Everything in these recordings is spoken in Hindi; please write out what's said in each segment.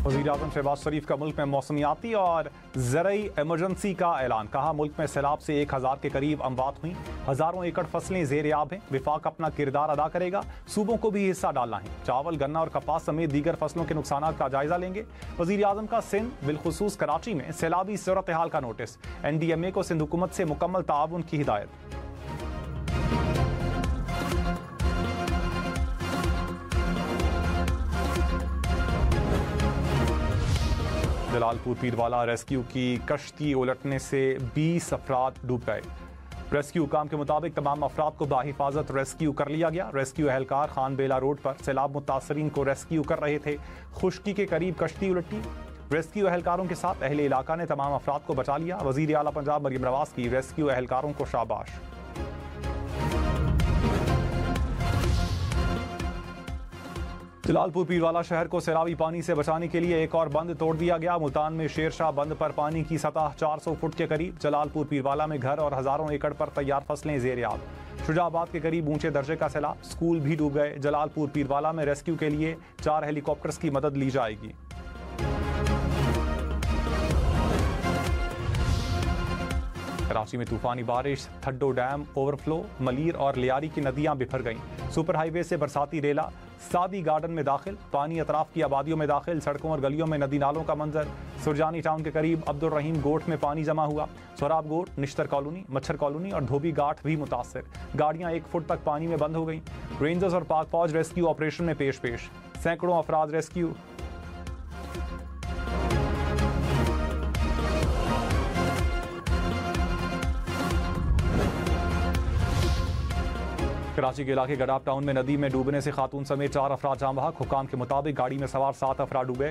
वज़ीर-ए-आज़म शहबाज शरीफ का मुल्क में मौसमियाती और ज़रई इमरजेंसी का ऐलान। कहा मुल्क में सैलाब से 1000 के करीब अमवात हुई, हज़ारों एकड़ फसलें ज़ेर-ए-आब हैं। विफाक अपना किरदार अदा करेगा, सूबों को भी हिस्सा डालना है। चावल, गन्ना और कपास समेत दीगर फसलों के नुकसानात का जायजा लेंगे। वज़ीर-ए-आज़म का सिंध बिलखुसूस कराची में सैलाबी सूरत हाल का नोटिस। NDMA को सिंध हुकूमत से मुकम्मल ताउन की हिदायत। जलालपुर पीरवाला रेस्क्यू की कश्ती उलटने से 20 अफराद डूब गए। रेस्क्यू काम के मुताबिक तमाम अफराद को बाहिफाजत रेस्क्यू कर लिया गया। रेस्क्यू एहलकार खान बेला रोड पर सैलाब मुतासरीन को रेस्क्यू कर रहे थे। खुश्की के करीब कश्ती उलटी। रेस्क्यू एहलकारों के साथ अहले इलाका ने तमाम अफराद को बचा लिया। वज़ीर आला पंजाब मरियम नवाज की रेस्क्यू एहलकारों को शाबाश। जलालपुर पीरवाला शहर को सैलाबी पानी से बचाने के लिए एक और बंद तोड़ दिया गया। मुल्तान में शेरशाह बंद पर पानी की सतह 400 फुट के करीब। जलालपुर पीरवाला में घर और हजारों एकड़ पर तैयार फसलें ज़ेर-ए-आब। शुजाबाद के करीब ऊंचे दर्जे का सैलाब, स्कूल भी डूब गए। जलालपुर पीरवाला में रेस्क्यू के लिए 4 हेलीकॉप्टर्स की मदद ली जाएगी। कराची में तूफानी बारिश, थड्डो डैम ओवरफ्लो, मलीर और लियारी की नदियां बिफर गईं। सुपर हाईवे से बरसाती रेला सादी गार्डन में दाखिल, पानी अतराफ की आबादियों में दाखिल। सड़कों और गलियों में नदी नालों का मंजर। सुरजानी टाउन के करीब अब्दुल रहीम गोठ में पानी जमा हुआ। सोराब गोठ, निश्तर कॉलोनी, मच्छर कॉलोनी और धोबी घाट भी मुतासर। गाड़ियां 1 फुट तक पानी में बंद हो गईं। रेंजर्स और पाक फौज रेस्क्यू ऑपरेशन में पेश सैकड़ों अफराद रेस्क्यू। कराची के इलाके गडाब टाउन में नदी में डूबने से खातून समेत 4 अफराद जाँ बहक। हुकाम के मुताबिक गाड़ी में सवार 7 अफराद डूबे।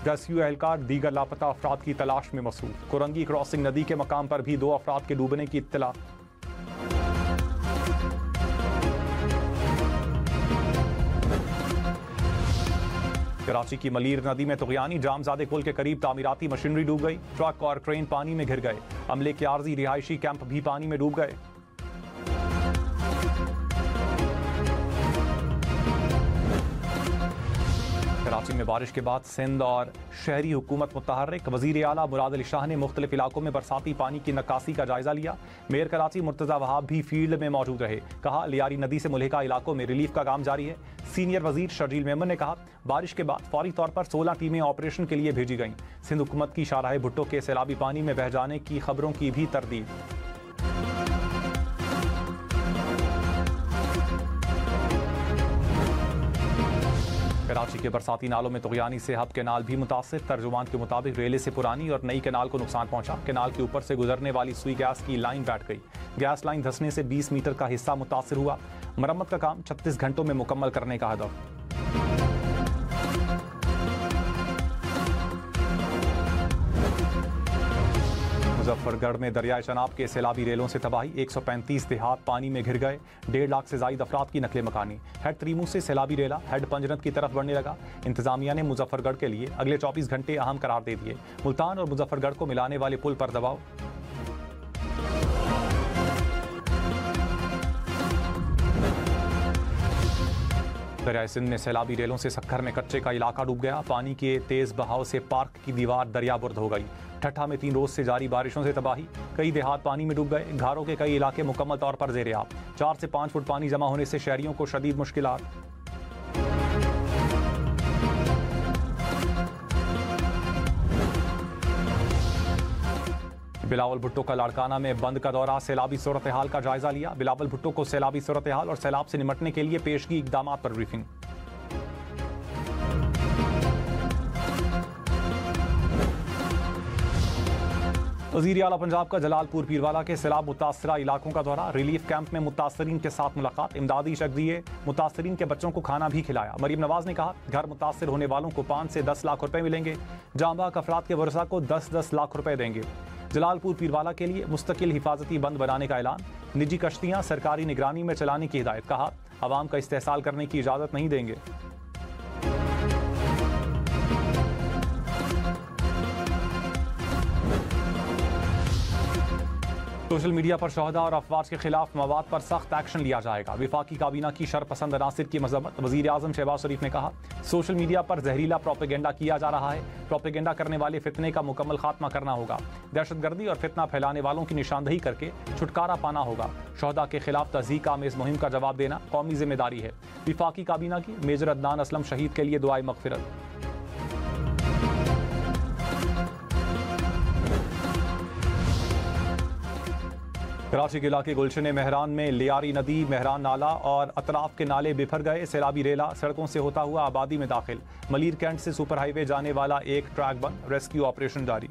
रेस्क्यू एहलकार दीगर लापता अफराद की तलाश में मसरूफ। कुरंगी क्रॉसिंग नदी के मकाम पर भी 2 अफराद के डूबने की इत्तला। कराची की मलीर नदी में तुगयानी, जामजादे पुल के करीब तामीराती मशीनरी डूब गई। ट्रक और ट्रेन पानी में घिर गए। अमले के आर्जी रिहायशी कैंप भी पानी में डूब गए। कराची में बारिश के बाद सिंध और शहरी हुकूमत मुतहर्रिक। वज़ीर आला मुराद अली शाह ने मुख्तलिफ इलाकों में बरसाती पानी की नक्कासी का जायजा लिया। मेयर कराची मुर्तज़ा वहाब भी फील्ड में मौजूद रहे। कहा लियारी नदी से मुल्हिका इलाकों में रिलीफ का काम जारी है। सीनियर वजीर शर्जील मेमन ने कहा बारिश के बाद फौरी तौर पर 16 टीमें ऑपरेशन के लिए भेजी गईं। सिंध हुकूमत की शाहराह भुट्टो के सैलाबी पानी में बह जाने की खबरों की भी तरदीद। कराची के बरसाती नालों में तुगयानी से हब केनाल भी मुतासिर। तर्जुमान के मुताबिक रेले से पुरानी और नई केनाल को नुकसान पहुंचा। केनाल के ऊपर से गुजरने वाली सुई गैस की लाइन बैठ गई। गैस लाइन धंसने से 20 मीटर का हिस्सा मुतासिर हुआ। मरम्मत का काम 36 घंटों में मुकम्मल करने का हदफ। मुजफ्फरगढ़ में दरियाए चनाब के सैलाबी रेलों से तबाही। 135 देहात पानी में घिर गए। 1.5 लाख से जायद अफराद की नकले मकानी। हेड त्रीमू से सैलाबी रेला हेड पंजरत की तरफ बढ़ने लगा। इंतजामिया ने मुजफ्फरगढ़ के लिए अगले 24 घंटे अहम करार दे दिए। मुल्तान और मुजफ्फरगढ़ को मिलाने वाले पुल पर दबाव। दरियाए सिंध में सैलाबी रेलों से सक्खर में कच्चे का इलाका डूब गया। पानी के तेज बहाव से पार्क की दीवार दरियाबुर्द हो गई। ठट्ठा में 3 रोज से जारी बारिशों से तबाही। कई देहात पानी में डूब गए। घारों के कई इलाके मुकम्मल तौर पर ज़ेर-ए-आब। 4 से 5 फुट पानी जमा होने से शहरियों को शदीद मुश्किलात। बिलावल भुट्टो का लाड़काना में बंद का दौरा। सैलाबी सूरत हाल का जायजा लिया। बिलावल भुट्टो को सैलाबी सूरत हाल और सैलाब से निपटने के लिए पेशगी इकदाम पर ब्रीफिंग। वज़ीर आला पंजाब का जलालपुर पीरवाला के सैलाब मुतासरा इलाकों का दौरा। रिलीफ कैंप में मुतासरीन के साथ मुलाकात। इमदादी शख्सिये मुतासरीन के बच्चों को खाना भी खिलाया। मरियम नवाज ने कहा घर मुतासर होने वालों को 5 से 10 लाख रुपए मिलेंगे। जांबाक अफराद के वरसा को 10-10 लाख रुपए देंगे। जलालपुर पीरवाला के लिए मुस्तकिल हिफाजती बंद बनाने का ऐलान। निजी कश्तियां सरकारी निगरानी में चलाने की हिदायत। कहा अवाम का इस्तेहसाल करने की इजाज़त नहीं देंगे। सोशल मीडिया पर शोहदा और अफवाज के खिलाफ मवाद पर सख्त एक्शन लिया जाएगा। वफाकी काबीना की शरपसंद अनासिर की मजम्मत। वज़ीर आज़म शहबाज शरीफ ने कहा, सोशल मीडिया पर जहरीला प्रोपेगेंडा किया जा रहा है। प्रोपेगेंडा करने वाले फितने का मुकम्मल खात्मा करना होगा। दहशतगर्दी और फितना फैलाने वालों की निशानदही करके छुटकारा पाना होगा। शोहदा के खिलाफ तज़हीक आमेज़ मुहिम का जवाब देना कौमी जिम्मेदारी है। वफाकी काबीना की मेजर अदनान असलम शहीद के लिए दुआए मग़फ़िरत। कराची के इलाके गुलशन मेहरान में लियारी नदी, मेहरान नाला और अतराफ के नाले बिफर गए। सैलाबी रेला सड़कों से होता हुआ आबादी में दाखिल। मलीर कैंट से सुपर हाईवे जाने वाला एक ट्रैक बंद। रेस्क्यू ऑपरेशन जारी।